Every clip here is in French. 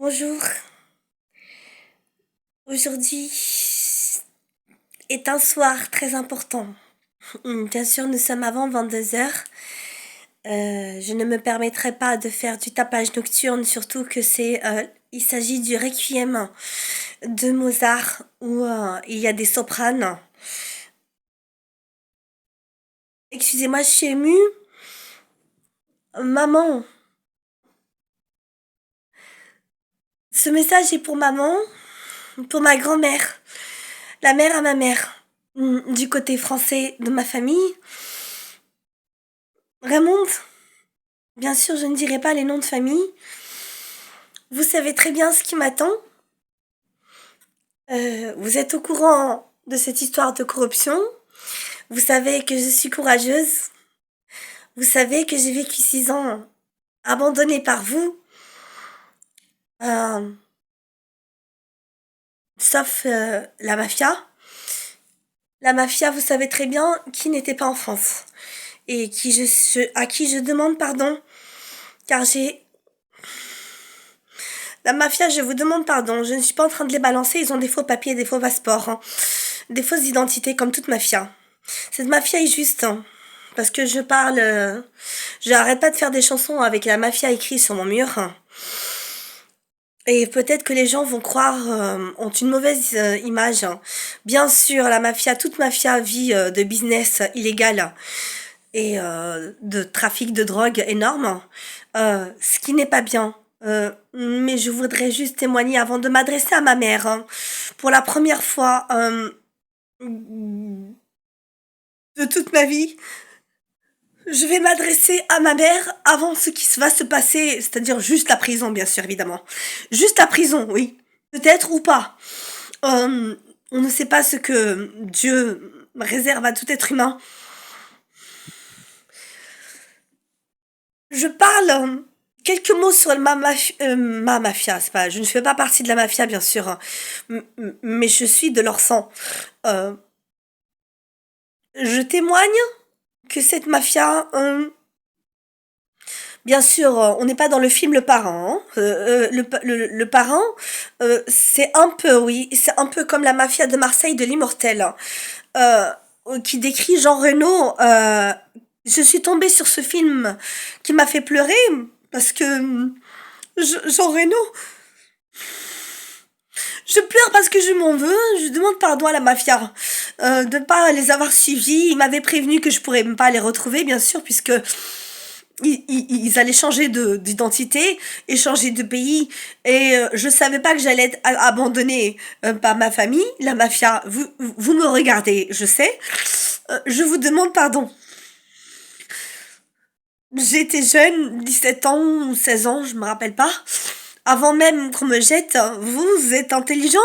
Bonjour, aujourd'hui est un soir très important. Bien sûr, nous sommes avant 22 heures. Je ne me permettrai pas de faire du tapage nocturne, surtout que il s'agit du requiem de Mozart où il y a des sopranes. Excusez-moi, je suis émue. Maman, ce message est pour maman, pour ma grand-mère, la mère à ma mère, du côté français de ma famille. Raymond, bien sûr, je ne dirai pas les noms de famille. Vous savez très bien ce qui m'attend. Vous êtes au courant de cette histoire de corruption. Vous savez que je suis courageuse. Vous savez que j'ai vécu 6 ans abandonnée par vous. Euh, Sauf la mafia. La mafia, vous savez très bien qui n'était pas en France. Et à qui je demande pardon. Car j'ai... La mafia, je vous demande pardon. Je ne suis pas en train de les balancer. Ils ont des faux papiers, des faux passeports, hein. Des fausses identités comme toute mafia. Cette mafia est juste, hein. Parce que je arrête pas de faire des chansons avec la mafia écrite sur mon mur. Et peut-être que les gens vont croire, ont une mauvaise image. Bien sûr, la mafia, toute mafia vit de business illégal et de trafic de drogue énorme, ce qui n'est pas bien. Mais je voudrais juste témoigner avant de m'adresser à ma mère, hein. Pour la première fois de toute ma vie, je vais m'adresser à ma mère avant ce qui va se passer, c'est-à-dire juste la prison, bien sûr, évidemment. Juste la prison, oui. Peut-être ou pas. Euh, on ne sait pas ce que Dieu réserve à tout être humain. Je parle quelques mots sur ma mafia. C'est pas, je ne fais pas partie de la mafia, bien sûr, hein. Mais je suis de leur sang. Euh, je témoigne que cette mafia, bien sûr, on n'est pas dans le film Le Parrain, hein. Le Parrain, c'est un peu, oui, c'est un peu comme la mafia de Marseille de l'Immortel, hein. Qui décrit Jean Reno. Je suis tombée sur ce film qui m'a fait pleurer parce que Jean Reno, je pleure parce que je m'en veux. Je demande pardon à la mafia de pas les avoir suivis. Ils m'avaient prévenu que je pourrais même pas les retrouver, bien sûr, puisque ils allaient changer d'identité et changer de pays. Et je savais pas que j'allais être abandonnée par ma famille, la mafia. Vous me regardez, je sais. Je vous demande pardon. J'étais jeune, 17 ans ou 16 ans, je me rappelle pas. Avant même qu'on me jette, vous êtes intelligent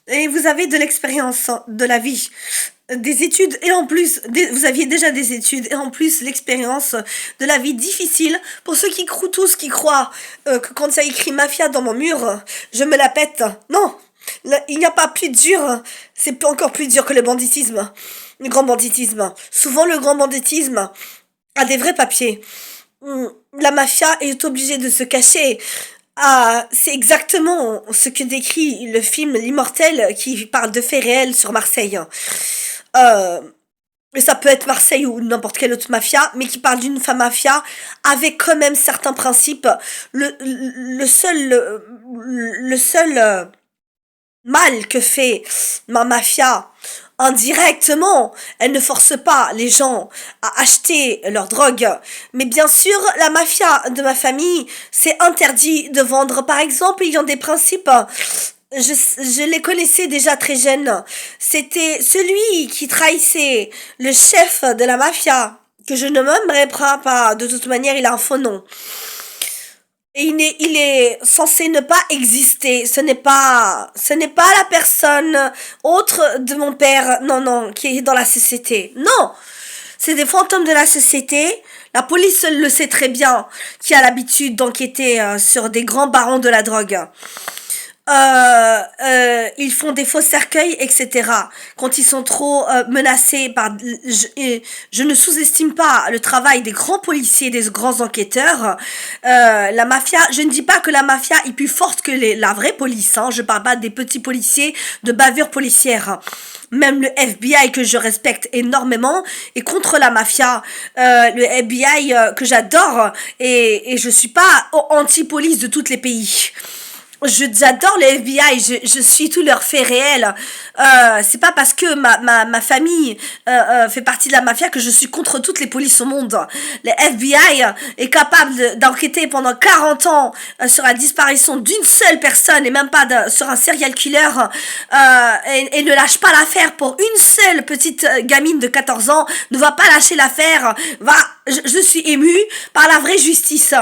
et vous avez de l'expérience de la vie, des études et en plus, vous aviez déjà des études et en plus l'expérience de la vie difficile. Pour ceux qui croient tous, qui croient que quand ça écrit mafia dans mon mur, je me la pète. Non, il n'y a pas plus dur, c'est encore plus dur que le banditisme, le grand banditisme. Souvent le grand banditisme a des vrais papiers. La mafia est obligée de se cacher. Ah, c'est exactement ce que décrit le film L'Immortel qui parle de faits réels sur Marseille. Euh, et ça peut être Marseille ou n'importe quelle autre mafia, mais qui parle d'une femme mafia avec quand même certains principes. Le seul mal que fait ma mafia indirectement, elle ne force pas les gens à acheter leur drogue. Mais bien sûr, la mafia de ma famille, c'est interdit de vendre. Par exemple, il y a des principes, je les connaissais déjà très jeunes. C'était celui qui trahissait le chef de la mafia, que je ne m'aimerais pas. De toute manière, il a un faux nom. Et il est censé ne pas exister. Ce n'est pas la personne autre de mon père, non, non, qui est dans la société. Non! C'est des fantômes de la société. La police le sait très bien, qui a l'habitude d'enquêter sur des grands barons de la drogue. ils font des faux cercueils, etc. Quand ils sont trop menacés par... je ne sous-estime pas le travail des grands policiers, des grands enquêteurs. La mafia, je ne dis pas que la mafia est plus forte que la vraie police. Hein. Je parle pas des petits policiers, de bavures policières. Même le FBI que je respecte énormément est contre la mafia. Le FBI que j'adore et je suis pas anti-police de tous les pays. J'adore le FBI, je suis tous leurs faits réels. C'est pas parce que ma famille fait partie de la mafia que je suis contre toutes les polices au monde. Le FBI est capable d'enquêter pendant 40 ans sur la disparition d'une seule personne et même pas sur un serial killer et ne lâche pas l'affaire pour une seule petite gamine de 14 ans, ne va pas lâcher l'affaire. Je suis émue par la vraie justice.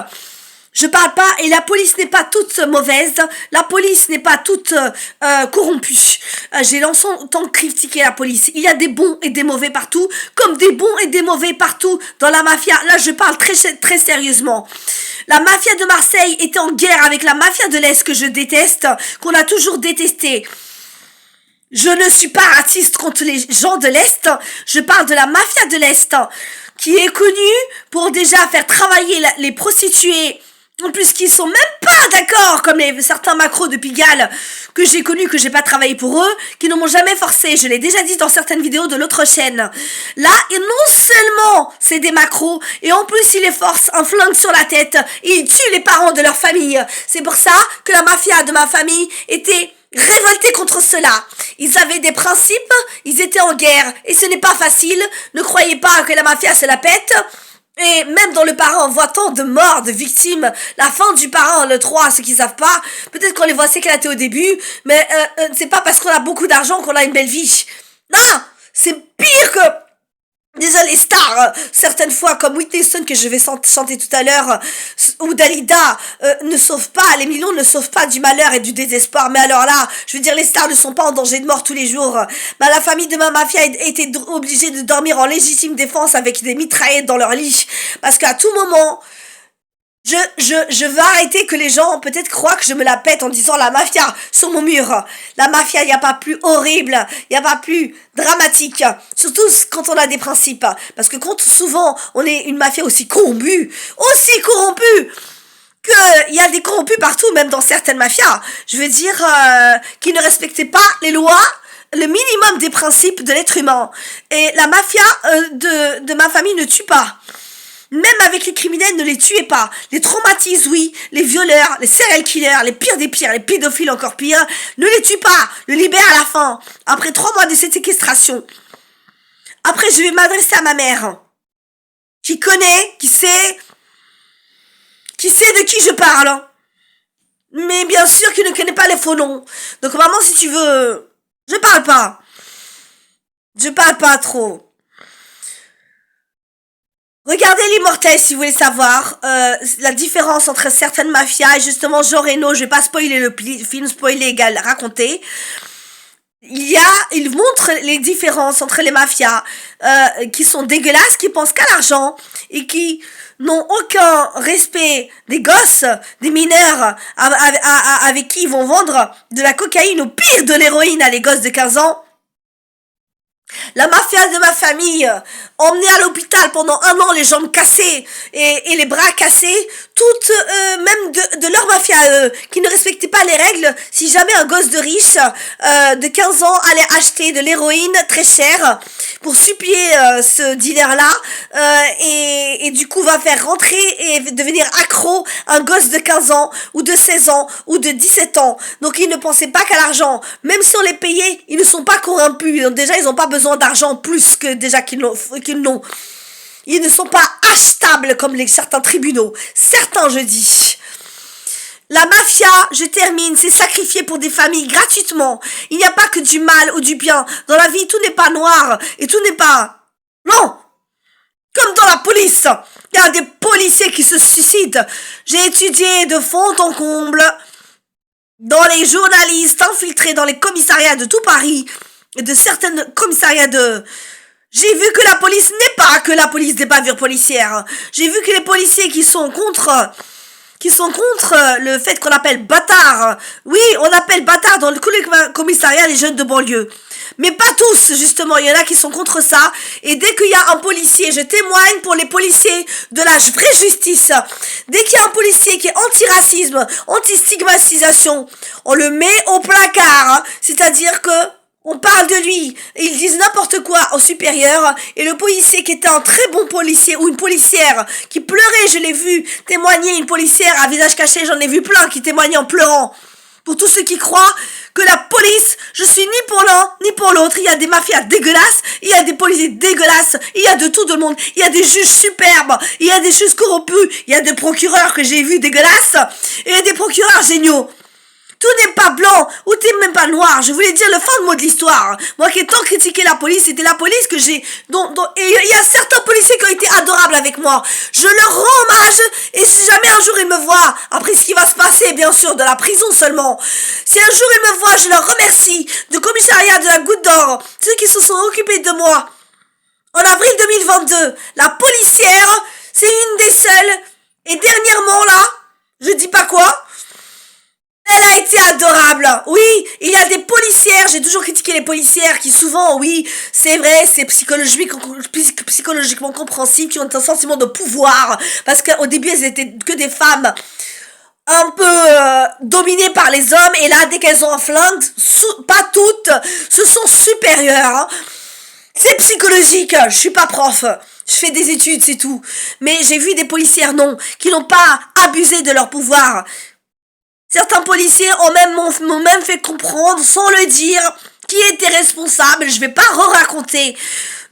Je parle pas, et la police n'est pas toute mauvaise, la police n'est pas toute corrompue. J'ai longtemps critiqué la police. Il y a des bons et des mauvais partout, comme des bons et des mauvais partout dans la mafia. Là, je parle très sérieusement. La mafia de Marseille était en guerre avec la mafia de l'Est que je déteste, qu'on a toujours détesté. Je ne suis pas raciste contre les gens de l'Est, je parle de la mafia de l'Est, qui est connue pour déjà faire travailler les prostituées. En plus, qu'ils sont même pas d'accord, comme certains macros de Pigalle que j'ai connus, que j'ai pas travaillé pour eux, qui ne m'ont jamais forcé. Je l'ai déjà dit dans certaines vidéos de l'autre chaîne. Là, et non seulement c'est des macros, et en plus ils les forcent un flingue sur la tête, et ils tuent les parents de leur famille. C'est pour ça que la mafia de ma famille était révoltés contre cela. Ils avaient des principes, ils étaient en guerre, et ce n'est pas facile. Ne croyez pas que la mafia se la pète. Et même dans le parrain, on voit tant de morts, de victimes. La fin du parrain, le 3, ceux qui savent pas, peut-être qu'on les voit s'éclater au début, mais c'est pas parce qu'on a beaucoup d'argent qu'on a une belle vie. Non, c'est pire que... Déjà les stars, certaines fois comme Whitney Houston que je vais chanter tout à l'heure, ou Dalida, ne sauvent pas, les millions ne sauvent pas du malheur et du désespoir. Mais alors là, je veux dire, les stars ne sont pas en danger de mort tous les jours. Bah, la famille de ma mafia était obligée de dormir en légitime défense avec des mitraillettes dans leur lit. Parce qu'à tout moment... Je veux arrêter que les gens peut-être croient que je me la pète en disant la mafia sur mon mur. La mafia, y a pas plus horrible, y a pas plus dramatique. Surtout quand on a des principes. Parce que quand souvent on est une mafia aussi corrompue, que y a des corrompus partout, même dans certaines mafias. Je veux dire, qui ne respectaient pas les lois, le minimum des principes de l'être humain. Et la mafia de ma famille ne tue pas. Même avec les criminels, ne les tuez pas. Les traumatise, oui. Les violeurs, les serial killers, les pires des pires, les pédophiles encore pires. Ne les tue pas. Le libère à la fin. Après 3 mois de cette séquestration. Après, je vais m'adresser à ma mère. Qui connaît, qui sait de qui je parle. Mais bien sûr qui ne connaît pas les faux noms. Donc maman, si tu veux, je parle pas. Je parle pas trop. Regardez l'Immortel si vous voulez savoir la différence entre certaines mafias et justement Jean Reno, je vais pas spoiler le film, spoiler égale raconter. Il montre les différences entre les mafias qui sont dégueulasses, qui pensent qu'à l'argent et qui n'ont aucun respect des gosses, des mineurs avec qui ils vont vendre de la cocaïne ou pire de l'héroïne à des gosses de 15 ans. La mafia de ma famille, emmenée à l'hôpital pendant 1 an, les jambes cassées et les bras cassés, toutes, même de leur mafia qui ne respectaient pas les règles. Si jamais un gosse de riche de 15 ans allait acheter de l'héroïne très chère pour supplier ce dealer-là et du coup va faire rentrer et devenir accro un gosse de 15 ans ou de 16 ans ou de 17 ans. Donc ils ne pensaient pas qu'à l'argent. Même si on les payait, ils ne sont pas corrompus. Donc déjà, ils n'ont pas besoin d'argent plus que déjà qu'ils n'ont. Ils ne sont pas achetables comme certains tribunaux. Certains, je dis. La mafia, je termine, c'est sacrifié pour des familles gratuitement. Il n'y a pas que du mal ou du bien. Dans la vie, tout n'est pas noir et tout n'est pas... Non! Comme dans la police. Il y a des policiers qui se suicident. J'ai étudié de fond en comble dans les journalistes infiltrés dans les commissariats de tout Paris et de certains commissariats de... J'ai vu que la police n'est pas que la police des bavures policières. J'ai vu que les policiers qui sont contre qui sont contre le fait qu'on appelle bâtard. Oui, on appelle bâtard dans le commissariat les jeunes de banlieue. Mais pas tous, justement, il y en a qui sont contre ça. Et dès qu'il y a un policier, je témoigne pour les policiers de la vraie justice. Dès qu'il y a un policier qui est anti-racisme, anti-stigmatisation, on le met au placard. Hein. C'est-à-dire que on parle de lui, et ils disent n'importe quoi au supérieur, et le policier qui était un très bon policier, ou une policière qui pleurait, je l'ai vu témoigner, une policière à visage caché, j'en ai vu plein qui témoignaient en pleurant. Pour tous ceux qui croient que la police, je suis ni pour l'un, ni pour l'autre, il y a des mafias dégueulasses, il y a des policiers dégueulasses, il y a de tout dans le monde, il y a des juges superbes, il y a des juges corrompus, il y a des procureurs que j'ai vus dégueulasses, et il y a des procureurs géniaux. Tout n'est pas blanc, ou t'es même pas noir. Je voulais dire le fin de mot de l'histoire. Moi qui ai tant critiqué la police, c'était la police que j'ai... et il y a certains policiers qui ont été adorables avec moi. Je leur rends hommage, et si jamais un jour ils me voient, après ce qui va se passer, bien sûr, de la prison seulement, si un jour ils me voient, je leur remercie du commissariat de la Goutte d'Or, ceux qui se sont occupés de moi. En avril 2022, la policière, c'est une des seules, et dernièrement là, je dis pas quoi, elle a été adorable. Oui, il y a des policières, j'ai toujours critiqué les policières qui souvent, oui, c'est vrai, c'est psychologiquement compréhensible, qui ont un sentiment de pouvoir, parce qu'au début, elles étaient que des femmes un peu dominées par les hommes, et là, dès qu'elles ont un flingue, pas toutes, se sont supérieures. Hein. C'est psychologique, je suis pas prof. Je fais des études, c'est tout. Mais j'ai vu des policières, non, qui n'ont pas abusé de leur pouvoir. Certains policiers m'ont même fait comprendre, sans le dire, qui était responsable. Je vais pas raconter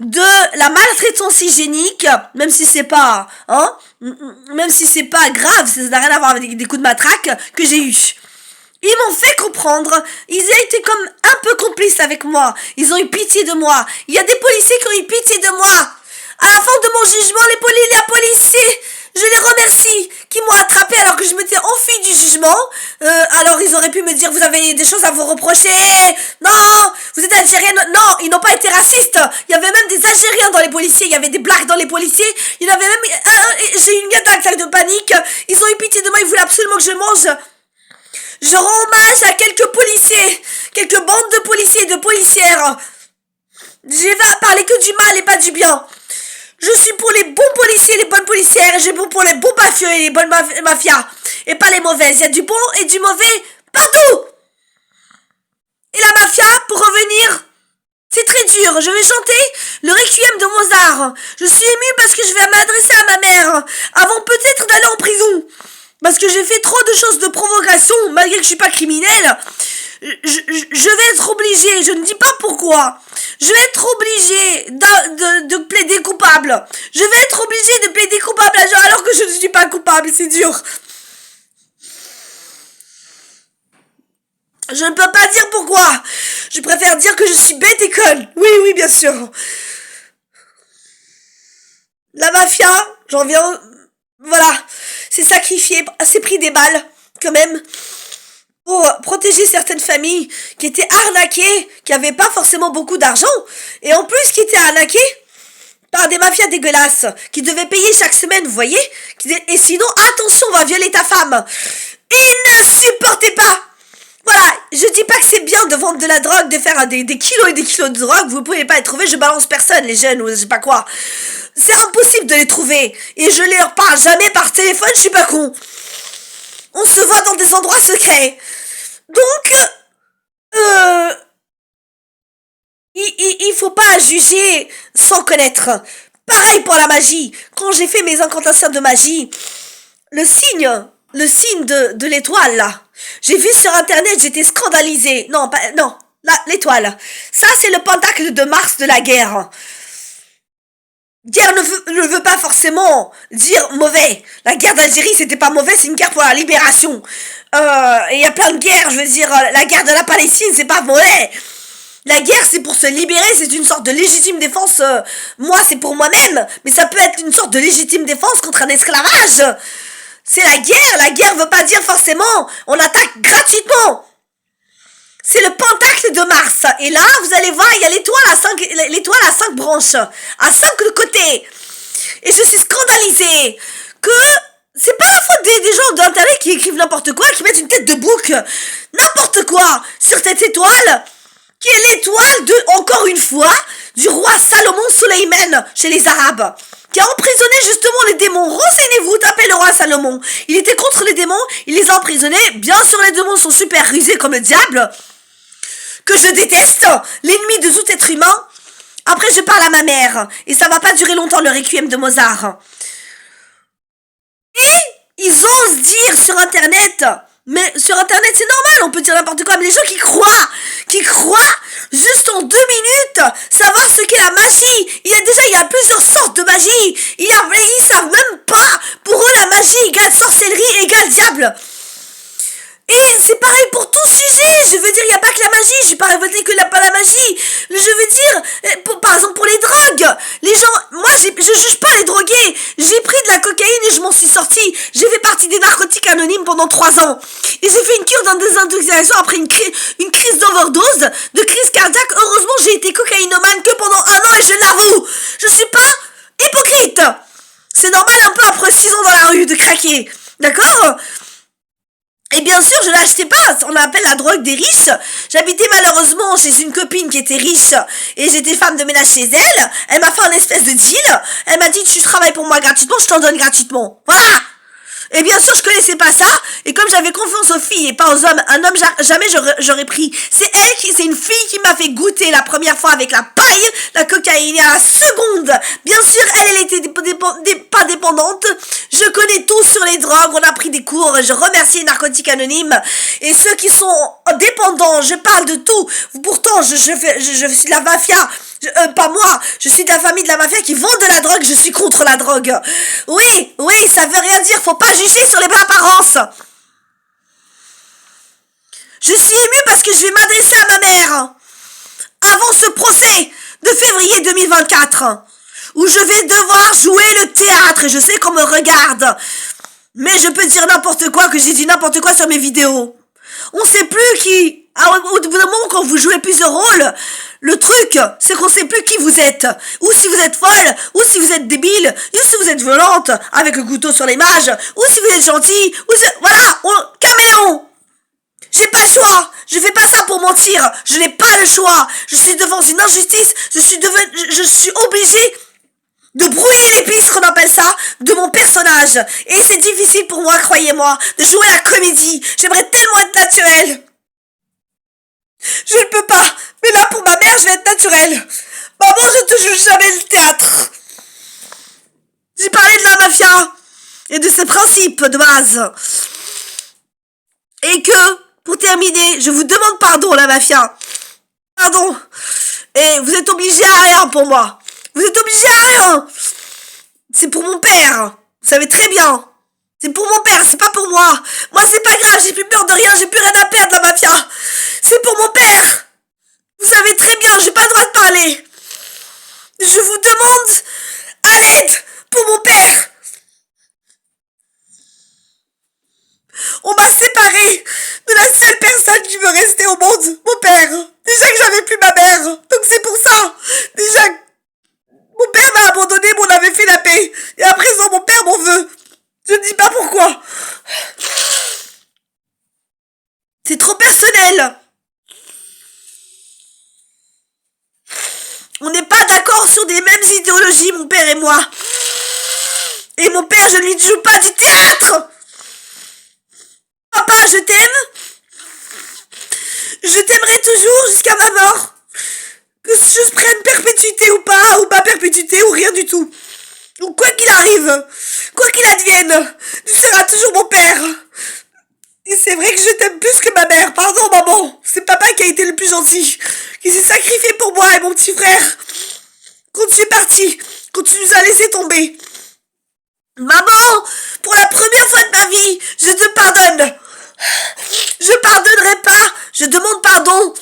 de la maltraitance hygiénique, même si c'est pas, hein, même si c'est pas grave, ça n'a rien à voir avec des coups de matraque que j'ai eu. Ils m'ont fait comprendre, ils ont été comme un peu complices avec moi, ils ont eu pitié de moi. Il y a des policiers qui ont eu pitié de moi. À la fin de mon jugement, les policiers, je les remercie, qui m'ont attrapé alors que je m'étais enfuie du jugement. Alors ils auraient pu me dire, vous avez des choses à vous reprocher. Non, vous êtes algérienne. Non, ils n'ont pas été racistes. Il y avait même des Algériens dans les policiers, il y avait des blacks dans les policiers. Il y en avait même, j'ai eu une attaque de panique. Ils ont eu pitié de moi, ils voulaient absolument que je mange. Je rends hommage à quelques policiers, quelques bandes de policiers et de policières. J'ai parlé que du mal et pas du bien. Je suis pour les bons policiers et les bonnes policières, et je suis pour les bons mafieux et les bonnes mafias, et pas les mauvaises. Il y a du bon et du mauvais partout. Et la mafia, pour revenir, c'est très dur. Je vais chanter le Requiem de Mozart. Je suis émue parce que je vais m'adresser à ma mère, avant peut-être d'aller en prison. Parce que j'ai fait trop de choses de provocation, malgré que je suis pas criminelle. Je vais être obligée, je ne dis pas pourquoi, je vais être obligée de plaider coupable. Je vais être obligée de plaider coupable alors que je ne suis pas coupable, c'est dur. Je ne peux pas dire pourquoi. Je préfère dire que je suis bête et conne. Oui, oui, bien sûr. La mafia, j'en viens... Voilà, c'est sacrifié, c'est pris des balles, quand même. Pour protéger certaines familles qui étaient arnaquées, qui n'avaient pas forcément beaucoup d'argent, et en plus qui étaient arnaquées par des mafias dégueulasses, qui devaient payer chaque semaine, vous voyez, et sinon, attention, on va violer ta femme. Ils ne supportaient pas. Voilà, je dis pas que c'est bien de vendre de la drogue, de faire des kilos et des kilos de drogue, vous pouvez pas les trouver, je balance personne, les jeunes, ou je sais pas quoi. C'est impossible de les trouver, et je leur parle jamais par téléphone, je suis pas con. On se voit dans des endroits secrets. Donc, il faut pas juger sans connaître. Pareil pour la magie. Quand j'ai fait mes incantations de magie, le signe de l'étoile, là, j'ai vu sur internet, j'étais scandalisée. Non, l'étoile. Ça, c'est le pentacle de Mars de la guerre. Guerre ne veut pas forcément dire mauvais. La guerre d'Algérie, c'était pas mauvais, c'est une guerre pour la libération. Et il y a plein de guerres, je veux dire, la guerre de la Palestine, c'est pas mauvais. La guerre, c'est pour se libérer, c'est une sorte de légitime défense. Moi, c'est pour moi-même, mais ça peut être une sorte de légitime défense contre un esclavage. C'est la guerre veut pas dire forcément on attaque gratuitement. C'est le pentacle de Mars. Et là, vous allez voir, il y a l'étoile à 5 branches, à 5 côtés. Et je suis scandalisée que C'est pas la faute des gens d'internet qui écrivent n'importe quoi, qui mettent une tête de bouc, n'importe quoi, sur cette étoile, qui est l'étoile de, encore une fois, du roi Salomon Soleiman chez les Arabes, qui a emprisonné justement les démons. Renseignez-vous, tapez le roi Salomon. Il était contre les démons, il les a emprisonnés. Bien sûr, les démons sont super rusés comme le diable, que je déteste, l'ennemi de tout être humain. Après, je parle à ma mère, et ça va pas durer longtemps le requiem de Mozart. Et ils osent dire sur internet, mais sur internet c'est normal, on peut dire n'importe quoi, mais les gens qui croient juste en 2 minutes savoir ce qu'est la magie. Il y a plusieurs sortes de magie. Ils savent même pas. Pour eux la magie égale sorcellerie égale diable. Et c'est pareil pour tout sujet. Je veux dire, il n'y a pas que la magie. Je suis pas révoltée que pas la magie. Je veux dire, par exemple pour les drogues. Les gens, moi je juge pas les drogués. J'ai pris de la cocaïne et je m'en suis sortie. J'ai fait partie des narcotiques anonymes pendant 3 ans. Et j'ai fait une cure de désintoxication après une crise d'overdose, de crise cardiaque. Heureusement j'ai été cocaïnomane que pendant 1 an et je l'avoue. Je suis pas hypocrite. C'est normal un peu après 6 ans dans la rue de craquer. D'accord ? Et bien sûr, je l'achetais pas, on appelle la drogue des riches. J'habitais malheureusement chez une copine qui était riche et j'étais femme de ménage chez elle. Elle m'a fait un espèce de deal. Elle m'a dit, tu travailles pour moi gratuitement, je t'en donne gratuitement. Voilà. Et bien sûr, je connaissais pas ça. Et comme j'avais confiance aux filles et pas aux hommes, un homme, jamais j'aurais pris. C'est une fille qui m'a fait goûter la première fois avec la paille, la cocaïne, et à la seconde. Bien sûr, elle était pas dépendante. Je connais tout sur les drogues. On a pris des cours. Je remercie les narcotiques anonymes. Et ceux qui sont dépendants, je parle de tout. Pourtant, je suis de la mafia. Pas moi, je suis de la famille de la mafia qui vend de la drogue, je suis contre la drogue. Oui, ça veut rien dire, faut pas juger sur les apparences. Je suis émue parce que je vais m'adresser à ma mère avant ce procès de février 2024 où je vais devoir jouer le théâtre et je sais qu'on me regarde. Mais je peux dire n'importe quoi, que j'ai dit n'importe quoi sur mes vidéos. On sait plus qui... au bout d'un moment, quand vous jouez plusieurs rôles, le truc, c'est qu'on sait plus qui vous êtes. Ou si vous êtes folle, ou si vous êtes débile, ou si vous êtes violente, avec le couteau sur les mages, ou si vous êtes gentil, ou si... Voilà, caméléon. J'ai pas le choix. Je fais pas ça pour mentir. Je n'ai pas le choix. Je suis devant une injustice. Je suis obligée de brouiller les pistes, qu'on appelle ça, de mon personnage. Et c'est difficile pour moi, croyez-moi, de jouer la comédie. J'aimerais tellement être naturelle. Je ne peux pas. Mais là, pour ma mère, je vais être naturelle. Maman, je te juge jamais le théâtre. J'ai parlé de la mafia et de ses principes de base. Et que, pour terminer, je vous demande pardon, la mafia. Pardon. Et vous êtes obligés à rien pour moi. Vous êtes obligés à rien. C'est pour mon père. Vous savez très bien. C'est pour mon père, c'est pas pour moi. Moi, c'est pas grave, j'ai plus peur de rien, j'ai plus rien à perdre, la mafia. C'est pour mon père. Vous savez très bien, j'ai pas le droit de parler. Je vous demande à l'aide pour mon père. On m'a séparé de la seule personne qui veut rester au monde, mon père. Déjà que j'avais plus ma mère. Donc c'est pour ça. Déjà, mon père m'a abandonné, mais on avait fait la paix. Et à présent, mon père m'en veut. Je ne dis pas pourquoi. C'est trop personnel. On n'est pas d'accord sur des mêmes idéologies, mon père et moi. Et mon père, je ne lui joue pas du théâtre. Papa, je t'aime. Je t'aimerai toujours jusqu'à ma mort. Que je prenne perpétuité ou pas perpétuité, ou rien du tout. Ou quoi qu'il arrive, quoi qu'il advienne, tu seras toujours mon père. Et c'est vrai que je t'aime plus que ma mère. Pardon, maman. C'est papa qui a été le plus gentil. Qui s'est sacrifié pour moi et mon petit frère. Quand tu es parti, quand tu nous as laissé tomber. Maman, pour la première fois de ma vie, je te pardonne. Je pardonnerai pas. Je demande pardon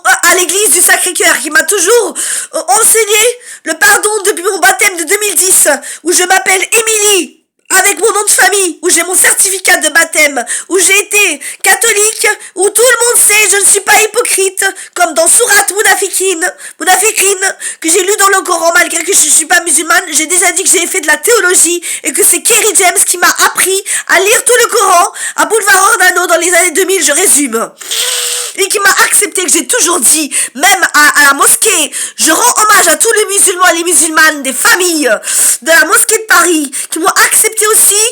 à l'église du Sacré-Cœur qui m'a toujours enseigné le pardon depuis mon baptême de 2010 où je m'appelle Émilie avec mon nom de famille, où j'ai mon certificat de baptême, où j'ai été catholique, où tout le monde sait, je ne suis pas hypocrite, comme dans Surat Munafikin, que j'ai lu dans le Coran, malgré que je ne suis pas musulmane, j'ai déjà dit que j'ai fait de la théologie, et que c'est Kerry James qui m'a appris à lire tout le Coran, à Boulevard Ornano dans les années 2000, je résume. Et qui m'a accepté, que j'ai toujours dit, même à la mosquée, je rends hommage à tous les musulmans et les musulmanes des familles de la mosquée de Paris, qui m'ont accepté aussi,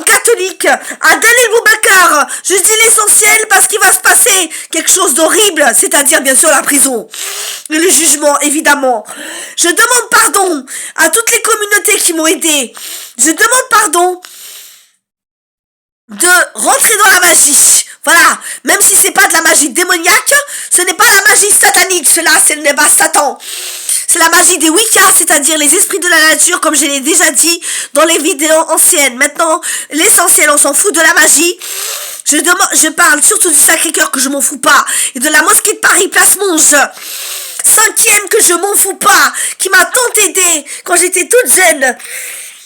catholique, à Dalil Boubacar, je dis l'essentiel parce qu'il va se passer quelque chose d'horrible, c'est-à-dire bien sûr la prison, et le jugement évidemment. Je demande pardon à toutes les communautés qui m'ont aidé, je demande pardon de rentrer dans la magie. Voilà, même si c'est pas de la magie démoniaque, ce n'est pas la magie satanique, cela ce n'est pas Satan. C'est la magie des Wicca, c'est-à-dire les esprits de la nature, comme je l'ai déjà dit dans les vidéos anciennes. Maintenant, l'essentiel, on s'en fout de la magie. Je parle surtout du Sacré-Cœur que je m'en fous pas, et de la mosquée de Paris, Place Monge. 5e que je m'en fous pas, qui m'a tant aidé quand j'étais toute jeune.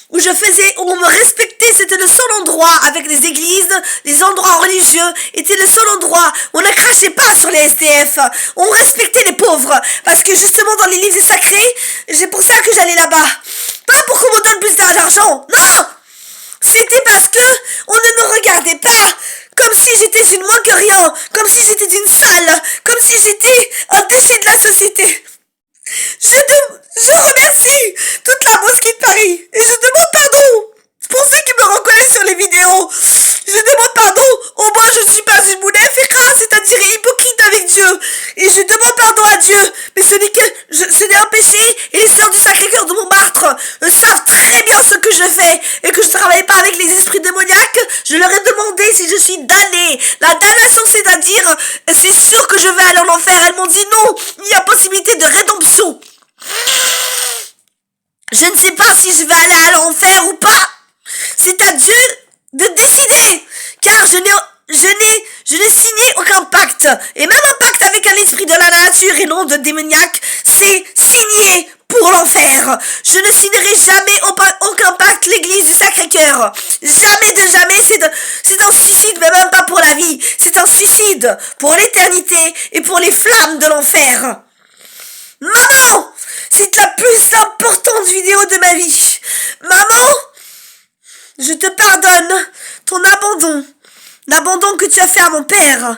Où on me respectait, c'était le seul endroit avec les églises, les endroits religieux, était le seul endroit où on ne crachait pas sur les SDF, on respectait les pauvres, parce que justement dans les livres sacrés, c'est pour ça que j'allais là-bas. Pas pour qu'on me donne plus d'argent, non! C'était parce que on ne me regardait pas comme si j'étais une moins que rien, comme si j'étais une sale, comme si j'étais un déchet de la société. Je remercie toute la mosquée de Paris et je demande pardon pour ceux qui me reconnaissent sur les vidéos. Je demande pardon, au moins je ne suis pas une mounafika, c'est-à-dire hypocrite avec Dieu. Et je demande pardon à Dieu, mais ce n'est un péché, et les sœurs du Sacré-Cœur de Montmartre savent très bien ce que je fais, et que je ne travaille pas avec les esprits démoniaques. Je leur ai demandé si je suis damnée. La damnation, c'est-à-dire, c'est sûr que je vais aller en enfer. Elles m'ont dit non, il y a possibilité de rédemption. Je ne sais pas si je vais aller à l'enfer ou pas. C'est à Dieu de décider, car je n'ai signé aucun pacte. Et même un pacte avec un esprit de la nature et non de démoniaque, c'est signé pour l'enfer. Je ne signerai jamais aucun pacte l'église du Sacré-Cœur. Jamais de jamais, c'est un suicide, mais même pas pour la vie. C'est un suicide pour l'éternité et pour les flammes de l'enfer. Maman! C'est la plus importante vidéo de ma vie. Maman, je te pardonne ton abandon. L'abandon que tu as fait à mon père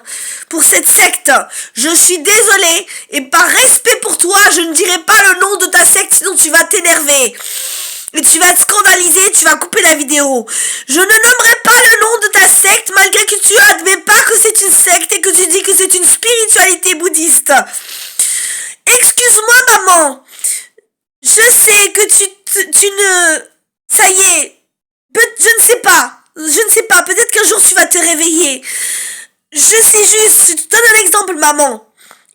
pour cette secte. Je suis désolée et par respect pour toi, je ne dirai pas le nom de ta secte, sinon tu vas t'énerver. Et tu vas être scandalisé, tu vas couper la vidéo. Je ne nommerai pas le nom de ta secte malgré que tu admets pas que c'est une secte et que tu dis que c'est une spiritualité bouddhiste. Excuse-moi maman. Je sais que tu ne... Ça y est. Je ne sais pas. Peut-être qu'un jour tu vas te réveiller. Je sais juste, je te donne un exemple, maman.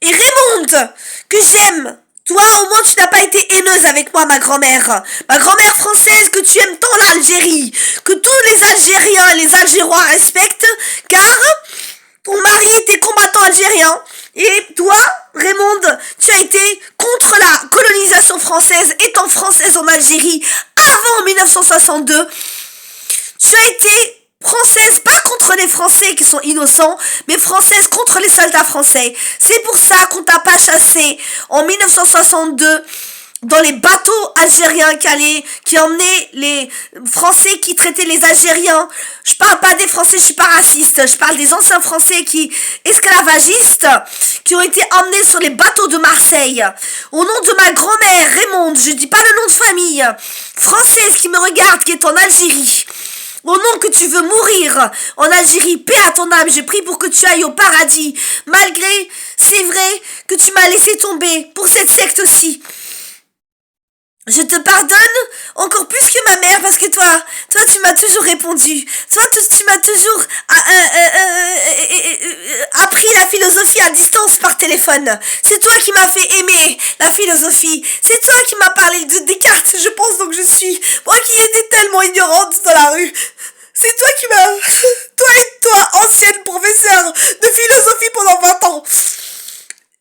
Et Raymonde, que j'aime. Toi, au moins, tu n'as pas été haineuse avec moi, ma grand-mère. Ma grand-mère française que tu aimes tant l'Algérie. Que tous les Algériens et les Algérois respectent. Car ton mari était combattant algérien. Et toi, Raymonde, tu as été contre la colonisation française, étant française en Algérie avant 1962. Tu as été française, pas contre les Français qui sont innocents, mais française contre les soldats français. C'est pour ça qu'on t'a pas chassé en 1962 dans les bateaux algériens qui emmenaient les Français qui traitaient les Algériens. Je parle pas des Français, je suis pas raciste. Je parle des anciens Français esclavagistes, qui ont été emmenés sur les bateaux de Marseille. Au nom de ma grand-mère, Raymonde, je dis pas le nom de famille, française qui me regarde, qui est en Algérie. Au nom que tu veux mourir en Algérie, paix à ton âme, je prie pour que tu ailles au paradis. Malgré, c'est vrai, que tu m'as laissé tomber pour cette secte aussi. Je te pardonne encore plus que ma mère parce que toi tu m'as toujours répondu. Toi tu m'as toujours appris la philosophie à distance par téléphone. C'est toi qui m'as fait aimer la philosophie. C'est toi qui m'as parlé de Descartes, je pense donc je suis. Moi qui étais tellement ignorante dans la rue. C'est toi qui m'as... Toi, ancienne professeure de philosophie pendant 20 ans.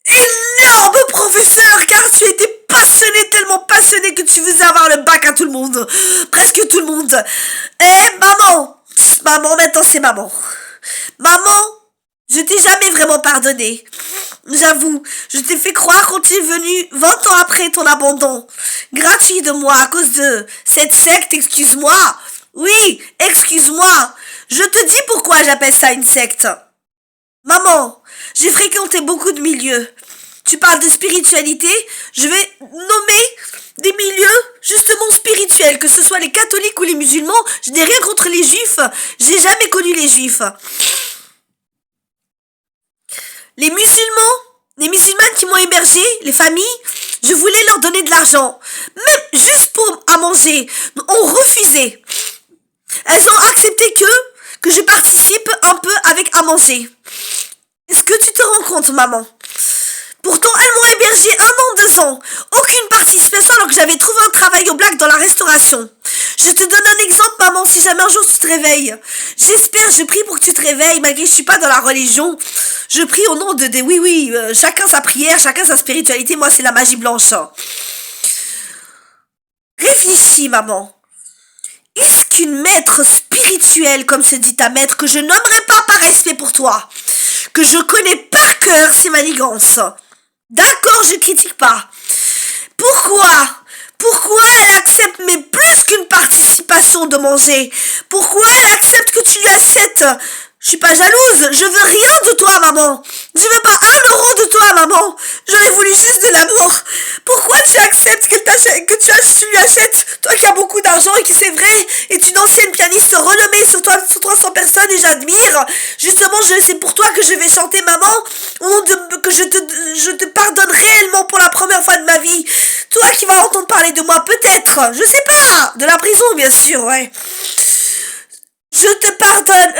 Énorme professeur, car tu étais passionné, tellement passionné que tu faisais avoir le bac à tout le monde. Presque tout le monde. Et c'est maman. Maman, je t'ai jamais vraiment pardonné. J'avoue, je t'ai fait croire quand tu es venu 20 ans après ton abandon. Gratuit de moi à cause de cette secte, excuse-moi. Oui, excuse-moi. Je te dis pourquoi j'appelle ça une secte. Maman, j'ai fréquenté beaucoup de milieux. Tu parles de spiritualité, je vais nommer des milieux justement spirituels, que ce soit les catholiques ou les musulmans. Je n'ai rien contre les juifs, j'ai jamais connu les juifs. Les musulmanes qui m'ont hébergé, les familles, je voulais leur donner de l'argent, même juste pour à manger, ont refusé. Elles ont accepté que je participe un peu avec à manger. Est-ce que tu te rends compte, maman? Pourtant, elles m'ont hébergé 1 an, 2 ans. Aucune participation alors que j'avais trouvé un travail au black dans la restauration. Je te donne un exemple, maman, si jamais un jour tu te réveilles. J'espère, je prie pour que tu te réveilles, malgré que je suis pas dans la religion. Je prie au nom de des... Oui, chacun sa prière, chacun sa spiritualité. Moi, c'est la magie blanche. Réfléchis, maman. Est-ce qu'une maître spirituelle, comme se dit ta maître, que je nommerai pas par respect pour toi, que je connais par cœur ses manigances, d'accord, je critique pas. Pourquoi elle accepte, mais plus qu'une participation de manger? Pourquoi elle accepte que tu lui achètes? Je suis pas jalouse, je veux rien de toi, maman. Je veux pas 1 euro de toi, maman. J'aurais voulu juste de l'amour. Pourquoi tu acceptes tu lui achètes, toi qui as beaucoup d'argent et qui c'est vrai, est une ancienne pianiste renommée sur 300 personnes et j'admire. Justement, c'est pour toi que je vais chanter, maman, au nom de, que je te pardonne réellement pour la première fois de ma vie. Toi qui vas entendre parler de moi, peut-être, je sais pas, de la prison, bien sûr, ouais. Je te pardonne.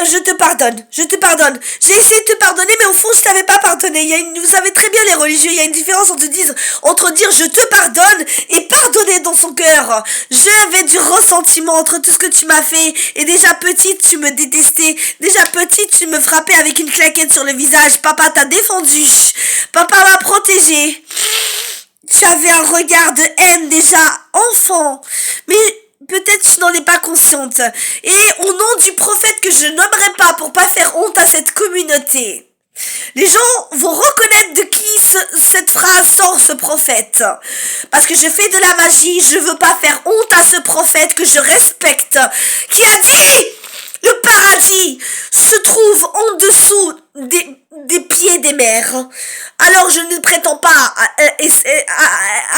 J'ai essayé de te pardonner, mais au fond, je t'avais pas pardonné. Vous savez très bien, les religieux, il y a une différence entre dire je te pardonne et pardonner dans son cœur. J'avais du ressentiment entre tout ce que tu m'as fait. Et déjà petite, tu me détestais. Déjà petite, tu me frappais avec une claquette sur le visage. Papa t'a défendu. Papa m'a protégé. Tu avais un regard de haine déjà, enfant. Mais peut-être tu n'en es pas consciente. Et au nom du prophète que je nommerai pas pour pas faire honte à cette communauté, les gens vont reconnaître de qui cette phrase sort, ce prophète. Parce que je fais de la magie, je veux pas faire honte à ce prophète que je respecte, qui a dit le paradis se trouve en dessous des pieds des mers. Alors je ne prétends pas à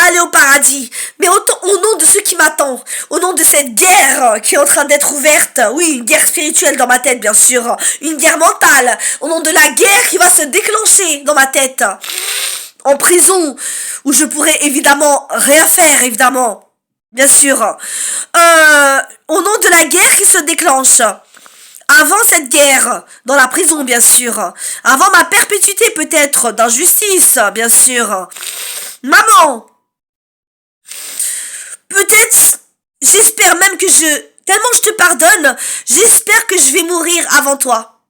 aller au paradis, mais au nom de ce qui m'attend, au nom de cette guerre qui est en train d'être ouverte, oui, une guerre spirituelle dans ma tête bien sûr, une guerre mentale, au nom de la guerre qui va se déclencher dans ma tête, en prison, où je pourrais évidemment rien faire, évidemment, bien sûr, au nom de la guerre qui se déclenche. Avant cette guerre, dans la prison bien sûr, avant ma perpétuité peut-être, d'injustice bien sûr. Maman, peut-être, j'espère même tellement je te pardonne, j'espère que je vais mourir avant toi.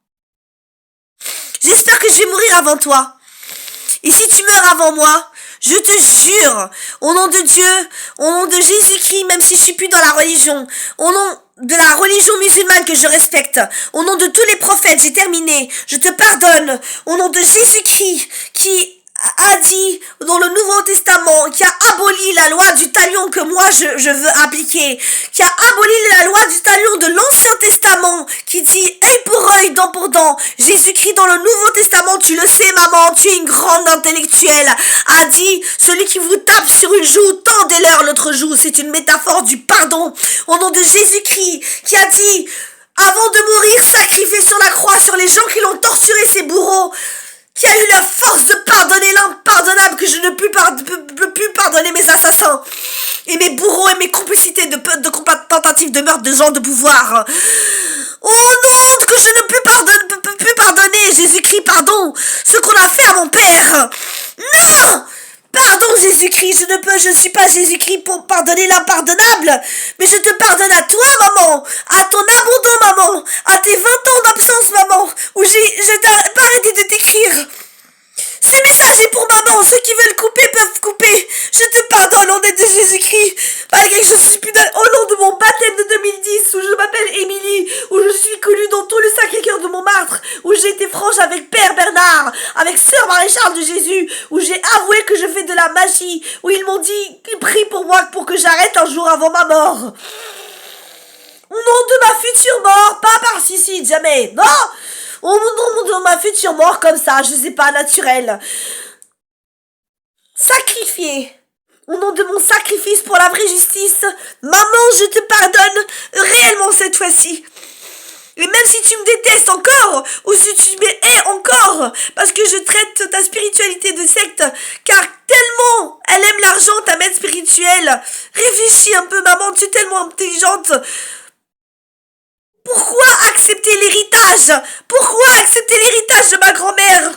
J'espère que je vais mourir avant toi. Et si tu meurs avant moi, je te jure, au nom de Dieu, au nom de Jésus-Christ, même si je suis plus dans la religion, au nom de la religion musulmane que je respecte, au nom de tous les prophètes, j'ai terminé, je te pardonne, au nom de Jésus-Christ qui a dit dans le Nouveau Testament, qui a aboli la loi du talion que moi je veux appliquer, qui a aboli la loi du talion de l'Ancien Testament, qui dit œil pour œil, dent pour dent. Jésus-Christ dans le Nouveau Testament, tu le sais maman, tu es une grande intellectuelle, a dit celui qui vous tape sur une joue, tendez-leur l'autre joue. C'est une métaphore du pardon. Au nom de Jésus-Christ, qui a dit avant de mourir, sacrifié sur la croix, sur les gens qui l'ont torturé, ses bourreaux, qui a eu la force de pardonner l'impardonnable, que je ne peux plus pardonner mes assassins et mes bourreaux et mes complicités de tentatives de meurtre de gens de pouvoir. Oh non, que je ne peux plus pardonner, Jésus-Christ, pardon, ce qu'on a fait à mon père. Non! Pardon Jésus-Christ, je ne suis pas Jésus-Christ pour pardonner l'impardonnable, mais je te pardonne à toi maman, à ton abandon maman, à tes 20 ans d'absence maman, où je t'ai pas arrêté de t'écrire. Ce message est pour maman, ceux qui veulent couper peuvent couper. Je te pardonne au nom de Jésus-Christ, malgré que je suis plus au nom de mon baptême de 2010, où je m'appelle Émilie, où je suis connue dans tout le sacrifice où j'ai été franche avec Père Bernard, avec Sœur Marie-Charles de Jésus, où j'ai avoué que je fais de la magie, où ils m'ont dit qu'ils prient pour moi pour que j'arrête un jour avant ma mort. Au nom de ma future mort, pas par suicide, jamais, non! Au nom de ma future mort comme ça, je sais pas, naturelle. Sacrifié. Au nom de mon sacrifice pour la vraie justice, maman, je te pardonne réellement cette fois-ci. Et même si tu me détestes encore, ou si tu me hais encore, parce que je traite ta spiritualité de secte, car tellement elle aime l'argent, ta maître spirituelle. Réfléchis un peu, maman, tu es tellement intelligente. Pourquoi accepter l'héritage? Pourquoi accepter l'héritage de ma grand-mère?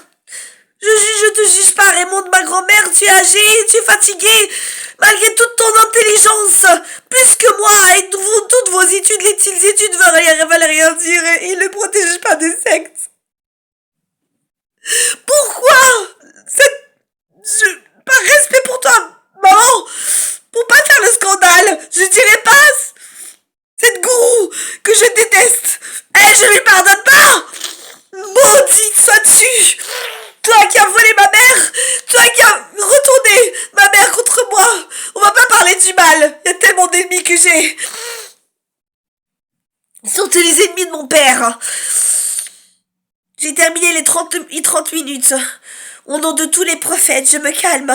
Je te juge pas, Raymond, ma grand-mère, tu es âgée, tu es fatiguée, malgré toute ton intelligence, plus que moi, et toutes vos études, les études veulent rien dire, et ils ne protègent pas des sectes. Pourquoi par respect pour toi, maman, pour pas faire le scandale, je dirais pas cette gourou que je déteste, je lui pardonne pas. Maudite sois-tu! Toi qui as volé ma mère! Toi qui as retourné ma mère contre moi! On va pas parler du mal! Il y a tellement d'ennemis que j'ai! Surtout les ennemis de mon père! J'ai terminé les 30 minutes. Au nom de tous les prophètes, je me calme.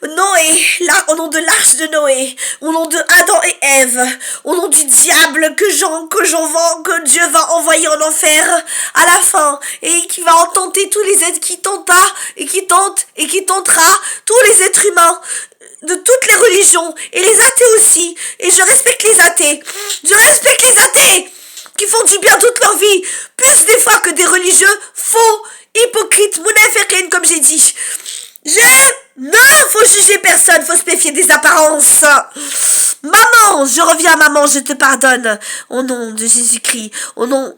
Noé, là, au nom de l'arche de Noé, au nom de Adam et Ève, au nom du diable que Dieu va envoyer en enfer à la fin, et qui va tenter tous les êtres qui tenta, et qui tente, et qui tentera, tous les êtres humains, de toutes les religions, et les athées aussi, et je respecte les athées. Je respecte les athées! Qui font du bien toute leur vie, plus des fois que des religieux faux, hypocrites, mounafékines, comme j'ai dit. Non, faut juger personne, faut se méfier des apparences. Maman, je reviens, maman, je te pardonne. Au nom de Jésus-Christ, au nom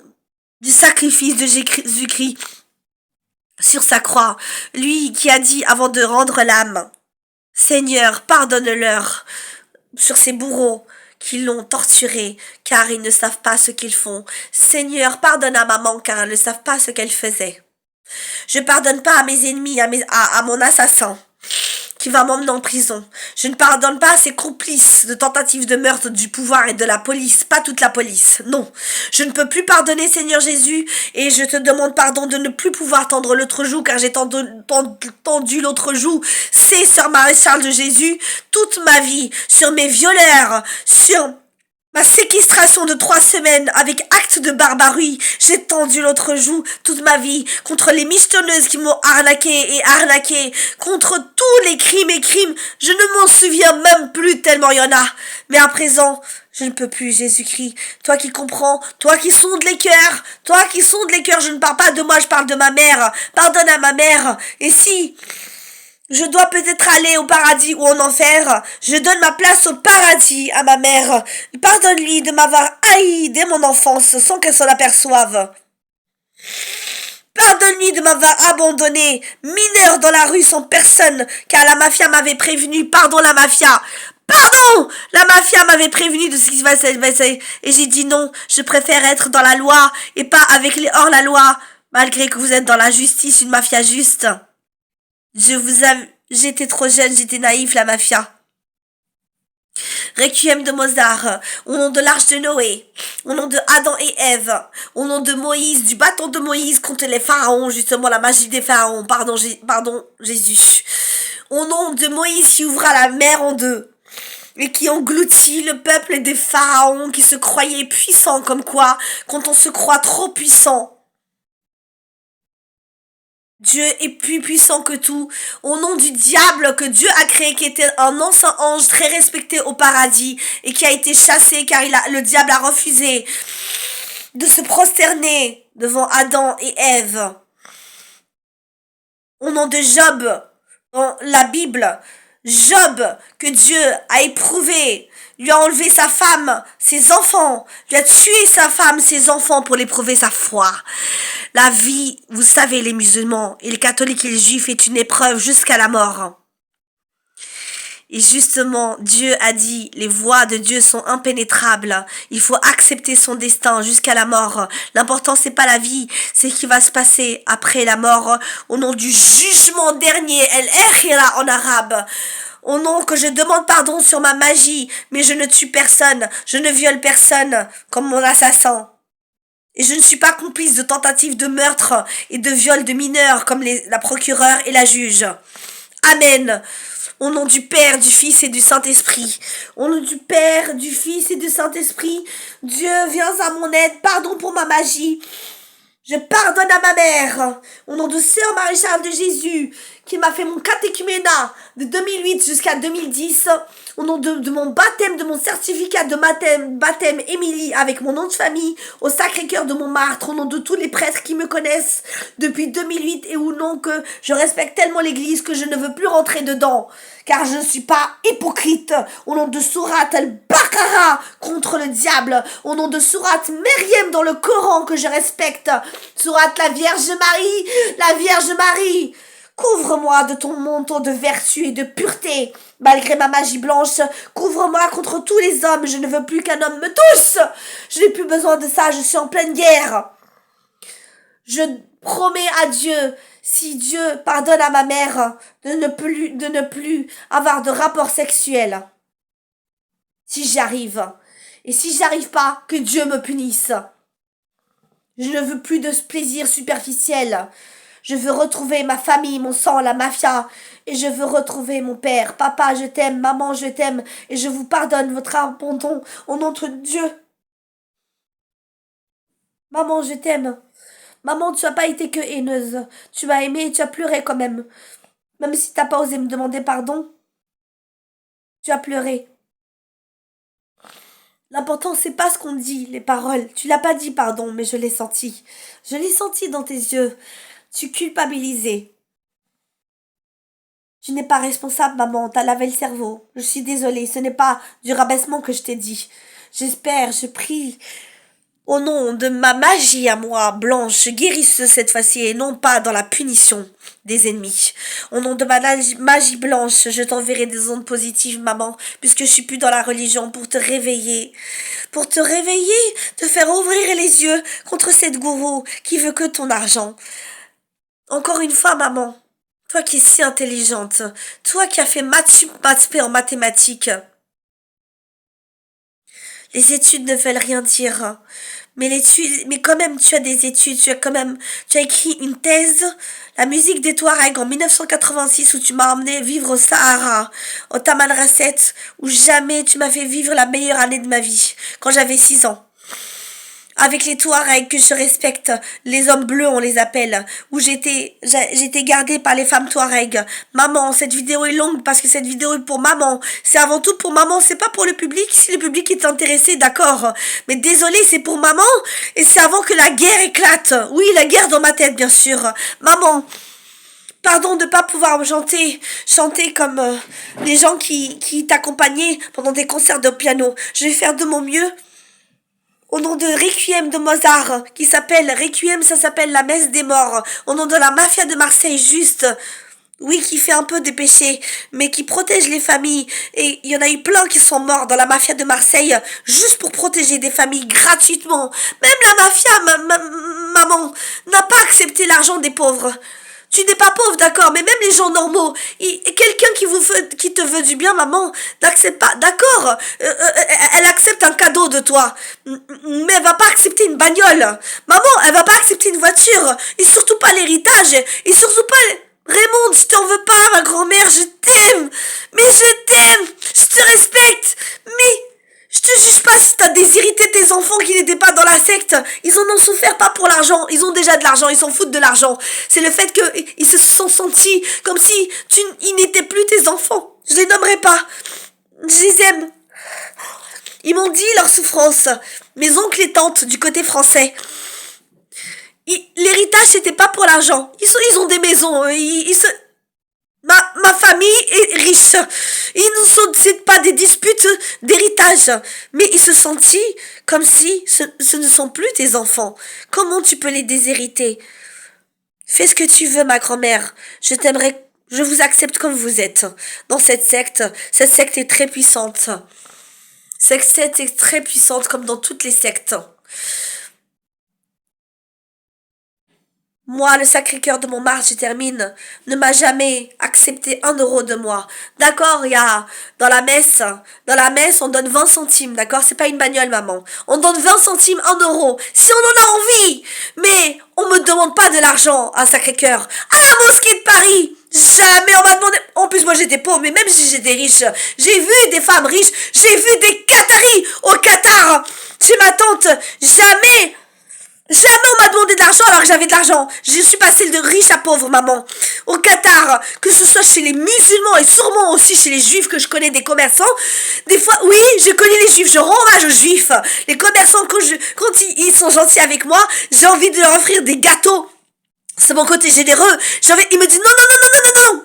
du sacrifice de Jésus-Christ sur sa croix, lui qui a dit avant de rendre l'âme, Seigneur, pardonne-leur sur ces bourreaux qui l'ont torturé, car ils ne savent pas ce qu'ils font. Seigneur, pardonne à maman, car elles ne savent pas ce qu'elle faisait. Je pardonne pas à mes ennemis, à mon assassin, qui va m'emmener en prison. Je ne pardonne pas à ces complices de tentatives de meurtre du pouvoir et de la police, pas toute la police, non. Je ne peux plus pardonner, Seigneur Jésus, et je te demande pardon de ne plus pouvoir tendre l'autre joue, car j'ai tendu l'autre joue, c'est Sœur Marie-Charles de Jésus, toute ma vie, sur mes violeurs, sur ma séquestration de 3 semaines avec acte de barbarie, j'ai tendu l'autre joue toute ma vie contre les michetonneuses qui m'ont arnaqué, contre tous les crimes et crimes, je ne m'en souviens même plus tellement il y en a. Mais à présent, je ne peux plus, Jésus-Christ. Toi qui comprends, toi qui sondes les cœurs, je ne parle pas de moi, je parle de ma mère. Pardonne à ma mère. Et si je dois peut-être aller au paradis ou en enfer, je donne ma place au paradis à ma mère. Pardonne-lui de m'avoir haï dès mon enfance sans qu'elle s'en aperçoive. Pardonne-lui de m'avoir abandonné, mineur dans la rue sans personne, car la mafia m'avait prévenu. Pardon la mafia. Pardon! La mafia m'avait prévenu de ce qui se passait. Et j'ai dit non, je préfère être dans la loi et pas avec les hors-la-loi, malgré que vous êtes dans la justice, une mafia juste. J'étais trop jeune, j'étais naïf, la mafia. Requiem de Mozart, au nom de l'arche de Noé, au nom de Adam et Ève, au nom de Moïse, du bâton de Moïse contre les pharaons, justement la magie des pharaons, pardon Jésus. Au nom de Moïse qui ouvra la mer en deux et qui engloutit le peuple des pharaons qui se croyaient puissants, comme quoi, quand on se croit trop puissant, Dieu est plus puissant que tout. Au nom du diable que Dieu a créé, qui était un ancien ange très respecté au paradis et qui a été chassé car le diable a refusé de se prosterner devant Adam et Ève. Au nom de Job, dans la Bible, Job, que Dieu a éprouvé, lui a enlevé sa femme, ses enfants, lui a tué sa femme, ses enfants pour l'éprouver sa foi. La vie, vous savez, les musulmans et les catholiques et les juifs est une épreuve jusqu'à la mort. Et justement, Dieu a dit, les voies de Dieu sont impénétrables. Il faut accepter son destin jusqu'à la mort. L'important, c'est pas la vie, c'est ce qui va se passer après la mort, au nom du jugement dernier, el-akhira en arabe. Au nom que je demande pardon sur ma magie, mais je ne tue personne, je ne viole personne, comme mon assassin. Et je ne suis pas complice de tentatives de meurtre et de viol de mineurs, comme la procureure et la juge. Amen. Au nom du Père, du Fils et du Saint-Esprit. Au nom du Père, du Fils et du Saint-Esprit. Dieu, viens à mon aide. Pardon pour ma magie. Je pardonne à ma mère. Au nom de Sœur Marie-Charles de Jésus, qui m'a fait mon catéchuménat de 2008 jusqu'à 2010. Au nom de mon baptême, de mon certificat de baptême Émilie, avec mon nom de famille, au Sacré-Cœur de Montmartre, au nom de tous les prêtres qui me connaissent depuis 2008 et au nom que je respecte tellement l'église que je ne veux plus rentrer dedans, car je ne suis pas hypocrite. Au nom de Surat al-Baqarah contre le diable, au nom de Surat Meriem dans le Coran que je respecte, Surat la Vierge Marie, la Vierge Marie. Couvre-moi de ton manteau de vertu et de pureté. Malgré ma magie blanche, couvre-moi contre tous les hommes. Je ne veux plus qu'un homme me touche. Je n'ai plus besoin de ça, je suis en pleine guerre. Je promets à Dieu, si Dieu pardonne à ma mère, de ne plus avoir de rapport sexuel. Si j'y arrive. Et si j'y arrive pas, que Dieu me punisse. Je ne veux plus de ce plaisir superficiel. Je veux retrouver ma famille, mon sang, la mafia. Et je veux retrouver mon père. Papa, je t'aime. Maman, je t'aime. Et je vous pardonne votre abandon au nom de Dieu. Maman, je t'aime. Maman, tu n'as pas été que haineuse. Tu m'as aimé et tu as pleuré quand même. Même si t'as pas osé me demander pardon, tu as pleuré. L'important, c'est pas ce qu'on dit, les paroles. Tu l'as pas dit, pardon, mais je l'ai senti. Je l'ai senti dans tes yeux. Tu culpabilisais. Tu n'es pas responsable, maman, t'as lavé le cerveau. Je suis désolée, ce n'est pas du rabaissement que je t'ai dit. J'espère, je prie, au nom de ma magie à moi, blanche, guérisseuse cette fois-ci, et non pas dans la punition des ennemis. Au nom de ma magie blanche, je t'enverrai des ondes positives, maman, puisque je suis plus dans la religion, pour te réveiller, te faire ouvrir les yeux contre cette gourou qui veut que ton argent. Encore une fois, maman, toi qui es si intelligente, toi qui as fait maths P en mathématiques, les études ne veulent rien dire. Mais quand même, tu as des études, tu as écrit une thèse, la musique des Touaregs en 1986 où tu m'as emmené vivre au Sahara, au Taman Rasset, où jamais tu m'as fait vivre la meilleure année de ma vie, quand j'avais 6 ans. Avec les Touaregs que je respecte, les hommes bleus on les appelle, où j'étais gardée par les femmes Touaregs. Maman, cette vidéo est longue parce que cette vidéo est pour maman. C'est avant tout pour maman, c'est pas pour le public. Si le public est intéressé, d'accord. Mais désolé, c'est pour maman et c'est avant que la guerre éclate. Oui, la guerre dans ma tête, bien sûr. Maman, pardon de pas pouvoir chanter comme les gens qui t'accompagnaient pendant des concerts de piano. Je vais faire de mon mieux. Au nom de Requiem de Mozart, qui s'appelle Requiem, ça s'appelle la messe des morts. Au nom de la mafia de Marseille, juste. Oui, qui fait un peu des péchés, mais qui protège les familles. Et il y en a eu plein qui sont morts dans la mafia de Marseille, juste pour protéger des familles gratuitement. Même la mafia, maman, n'a pas accepté l'argent des pauvres. Tu n'es pas pauvre, d'accord, mais même les gens normaux, quelqu'un qui te veut du bien, maman, n'accepte pas, d'accord, elle accepte un cadeau de toi, mais elle va pas accepter une bagnole. Maman, elle va pas accepter une voiture, et surtout pas l'héritage, et surtout pas... Raymond, je t'en veux pas, ma grand-mère, je t'aime, je te respecte, mais... Je te juge pas si t'as déshérité tes enfants qui n'étaient pas dans la secte. Ils en ont souffert pas pour l'argent. Ils ont déjà de l'argent. Ils s'en foutent de l'argent. C'est le fait qu'ils se sont sentis comme si ils n'étaient plus tes enfants. Je les nommerai pas. Je les aime. Ils m'ont dit leur souffrance. Mes oncles et tantes du côté français. L'héritage c'était pas pour l'argent. Ils ont des maisons. Ma famille est riche. Ils ne sont pas des disputes d'héritage. Mais ils se sentent comme si ce ne sont plus tes enfants. Comment tu peux les déshériter? Fais ce que tu veux, ma grand-mère. Je Je vous accepte comme vous êtes. Dans cette secte est très puissante. Cette secte est très puissante comme dans toutes les sectes. Moi, le Sacré-Cœur de Montmartre, je termine, ne m'a jamais accepté 1 euro de moi. D'accord, il y a dans la messe, on donne 20 centimes, d'accord? C'est pas une bagnole, maman. On donne 20 centimes, 1 euro, si on en a envie. Mais on me demande pas de l'argent à Sacré-Cœur. À la mosquée de Paris, jamais on m'a demandé. En plus, moi j'étais pauvre, mais même si j'étais riche, j'ai vu des femmes riches, j'ai vu des Qataris au Qatar. Chez ma tante, jamais. Jamais on m'a demandé de l'argent alors que j'avais de l'argent. Je suis passée de riche à pauvre, maman. Au Qatar, que ce soit chez les musulmans et sûrement aussi chez les juifs que je connais, des commerçants. Des fois, oui, je connais les juifs, je rends hommage aux juifs. Les commerçants, quand ils sont gentils avec moi, j'ai envie de leur offrir des gâteaux. C'est mon côté généreux. Ils me disent non, non, non, non, non, non, non.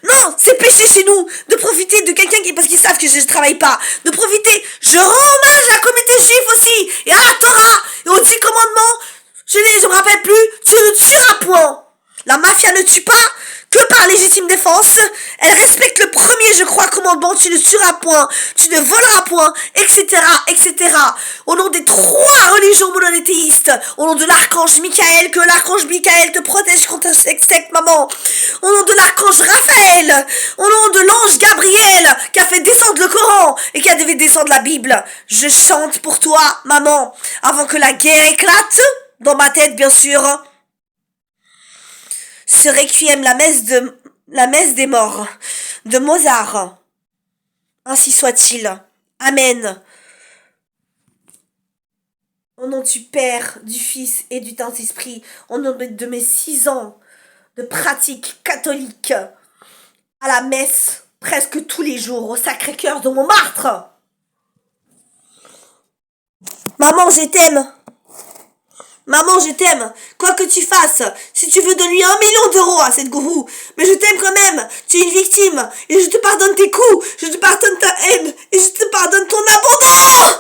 Non, c'est péché chez nous de profiter de quelqu'un parce qu'ils savent que je ne travaille pas. De profiter. Je rends hommage à la communauté juive aussi. Et à la Torah. Et aux 10 commandements. Je me rappelle plus. Tu ne tueras point. La mafia ne tue pas que par légitime défense. Elle respecte le premier, je crois, commandement. Tu ne tueras point. Tu ne voleras point. Etc. Etc. Au nom des 3 religions monothéistes. Au nom de l'archange Michael. Que l'archange Michael te protège contre cette secte, maman. Au nom de l'archange Raphaël. Au nom de l'ange Gabriel. Qui a fait descendre le Coran. Et qui a fait descendre la Bible. Je chante pour toi, maman. Avant que la guerre éclate. Dans ma tête, bien sûr. Ce requiem, la messe des morts, de Mozart. Ainsi soit-il. Amen. Au nom du Père, du Fils et du Saint-Esprit, au nom de mes 6 ans de pratique catholique, à la messe presque tous les jours au Sacré-Cœur de Montmartre. Maman, je t'aime. Maman, je t'aime. Quoi que tu fasses, si tu veux donner 1 million d'euros à cette gourou, mais je t'aime quand même. Tu es une victime. Et je te pardonne tes coups. Je te pardonne ta haine. Et je te pardonne ton abandon.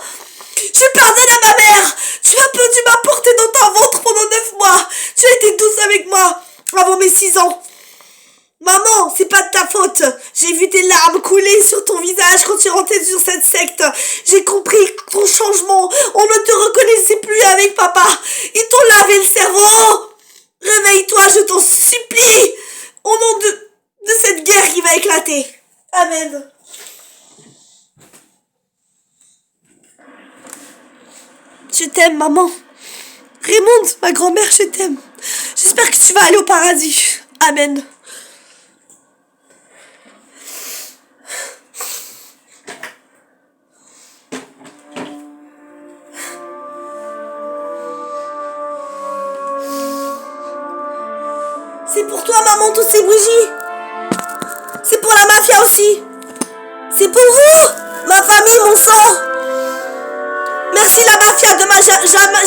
Je pardonne à ma mère. Tu m'as porté dans ton ventre pendant 9 mois. Tu as été douce avec moi avant mes 6 ans. Maman, c'est pas de ta faute. J'ai vu tes larmes couler sur ton visage quand tu rentrais sur cette secte. J'ai compris ton changement. On ne te reconnaissait plus avec papa. Ils t'ont lavé le cerveau. Réveille-toi, je t'en supplie. Au nom de cette guerre qui va éclater. Amen. Je t'aime, maman. Raymond, ma grand-mère, je t'aime. J'espère que tu vas aller au paradis. Amen. C'est pour toi, maman, toutes ces bougies. C'est pour la mafia aussi. C'est pour vous, ma famille, mon sang. Merci la mafia de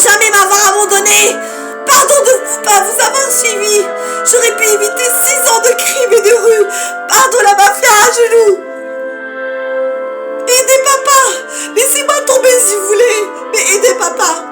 jamais m'avoir abandonné. Pardon de ne pas vous avoir suivi. J'aurais pu éviter 6 ans de crimes et de rue. Pardon la mafia à genoux. Aidez papa. Laissez-moi tomber si vous voulez. Mais aidez papa.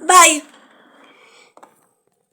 Bye!